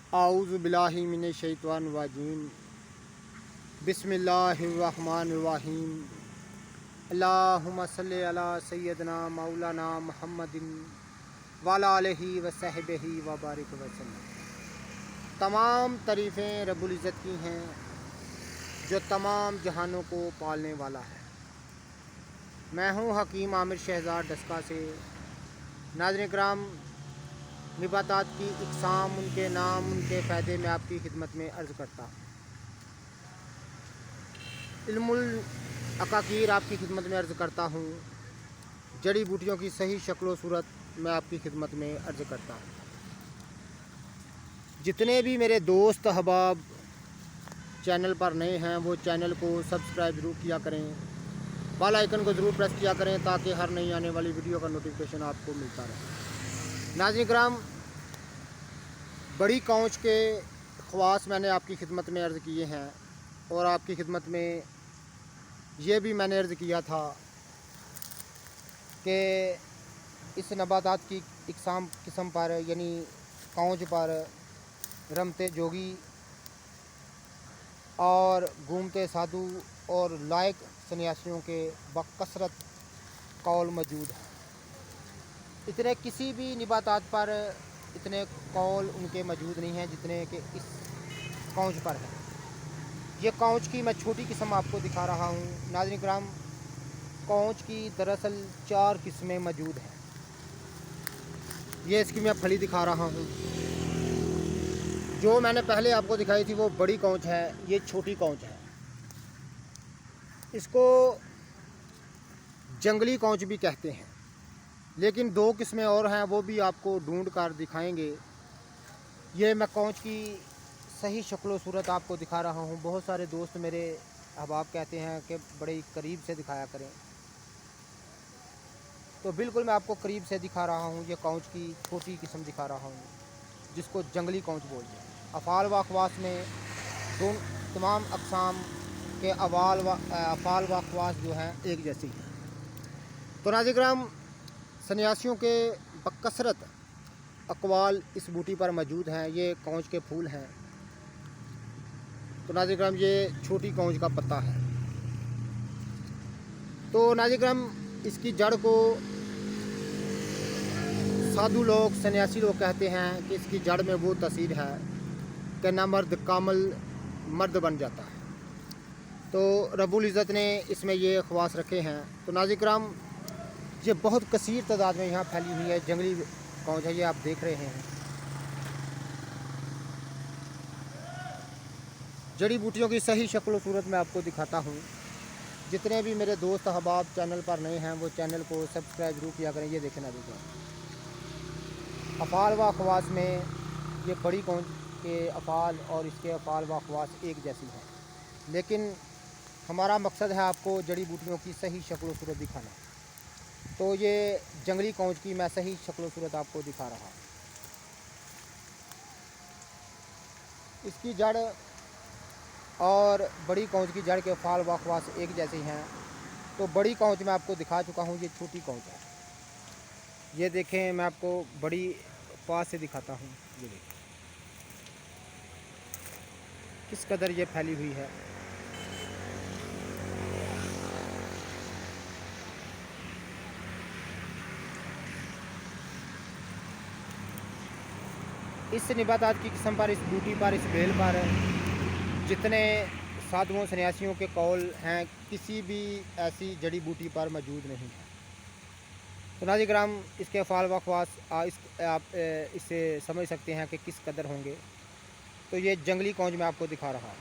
आऊज़ु बिल्लाहि मिनश शैतानिर रजीम। बिस्मिल्लाहिर्रहमानिर्रहीम। अल्लाहुम्मा सल्लि अला सय्यदना मौलाना मुहम्मदिन व अला आलिहि व सहबिही व बारिक वसल्लम। तमाम तारीफ़ें रब्बुल इज़्ज़त की हैं जो तमाम जहानों को पालने वाला है। मैं हूँ हकीम आमिर शहज़ाद डस्का से। नाज़रीन किराम, नबातात की इक़साम, उनके नाम, उनके फ़ायदे में आपकी खिदमत में अर्ज़ करता हूँ। इल्मुल अकाकीर आपकी खिदमत में अर्ज़ करता हूँ। जड़ी बूटियों की सही शक्ल व सूरत मैं आपकी खिदमत में अर्ज़ करता हूँ। जितने भी मेरे दोस्त अहबाब चैनल पर नए हैं वो चैनल को सब्सक्राइब ज़रूर किया करें, बेल आइकन को ज़रूर प्रेस किया करें ताकि हर नई आने वाली वीडियो का नोटिफिकेशन आपको मिलता रहे। नाज़रीन किराम, बड़ी कौंच के ख़वास मैंने आपकी खिदमत में अर्ज़ किए हैं और आपकी खिदमत में ये भी मैंने अर्ज़ किया था कि इस नबातात की इक़साम किस्म पर यानी कौंच पर रमते जोगी और घूमते साधु और लायक सन्यासियों के बकसरत कौल मौजूद हैं। इतने किसी भी नबातात पर इतने कौल उनके मौजूद नहीं हैं जितने कि इस कौंच पर है। ये कौंच की मैं छोटी किस्म आपको दिखा रहा हूँ। नाज़रीन किराम, कौंच की दरअसल 4 किस्में मौजूद हैं। ये इसकी मैं फली दिखा रहा हूँ। जो मैंने पहले आपको दिखाई थी वो बड़ी कौंच है, ये छोटी कौंच है। इसको जंगली कौंच भी कहते हैं, लेकिन 2 किस्में और हैं, वो भी आपको ढूंढ कर दिखाएंगे। ये मैं कौंच की सही शक्ल व सूरत आपको दिखा रहा हूँ। बहुत सारे दोस्त मेरे अहबाब कहते हैं कि बड़े करीब से दिखाया करें, तो बिल्कुल मैं आपको करीब से दिखा रहा हूँ। ये कौंच की छोटी किस्म दिखा रहा हूँ जिसको जंगली कौंच बोलते हैं। अफ़ाल व अख़वास में तमाम अक़साम के अफ़ाल व अख़वास जो हैं एक जैसी हैं। तो नाज़रीन किराम, सन्यासियों के बकसरत अक़वाल इस बूटी पर मौजूद हैं। ये कौंच के फूल हैं। तो नाज़रीन किराम, ये छोटी कौंच का पत्ता है। तो नाज़रीन किराम, इसकी जड़ को साधु लोग, सन्यासी लोग कहते हैं कि इसकी जड़ में वो तसीर है कि ना मर्द कामल मर्द बन जाता है। तो रब्बुल इज़्ज़त ने इसमें ये ख़वास रखे हैं। तो नाज़रीन किराम, ये बहुत कसीर तादाद में यहाँ फैली हुई है। जंगली कौंच है, ये आप देख रहे हैं। जड़ी बूटियों की सही शक्ल व सूरत मैं आपको दिखाता हूँ। जितने भी मेरे दोस्त अहबाब चैनल पर नए हैं वो चैनल को सब्सक्राइब ज़रूर किया करें। ये देखें ना, देखिए अफ़ाल व अख़वास में ये बड़ी कौंच के अफ़ाल और इसके अफ़ाल व अख़वास एक जैसी हैं, लेकिन हमारा मकसद है आपको जड़ी बूटियों की सही शक्ल व सूरत दिखाना। तो ये जंगली कौंच की मैं सही शक्ल व सूरत आपको दिखा रहा हूँ। इसकी जड़ और बड़ी कौंच की जड़ के अफ़ाल व अख़वास एक जैसी हैं। तो बड़ी कौंच मैं आपको दिखा चुका हूँ, ये छोटी कौंच है। ये देखें, मैं आपको बड़ी पास से दिखाता हूँ। ये देखें किस कदर ये फैली हुई है। इस नबातात की किस्म पर, इस बूटी पर, इस बेल पर जितने साधुओं सन्यासियों के कौल हैं, किसी भी ऐसी जड़ी बूटी पर मौजूद नहीं है। तो नाज़रीन किराम, इसके अफ़ाल व अख़वास आप इससे समझ सकते हैं कि किस कदर होंगे। तो ये जंगली कौंच मैं आपको दिखा रहा हूँ।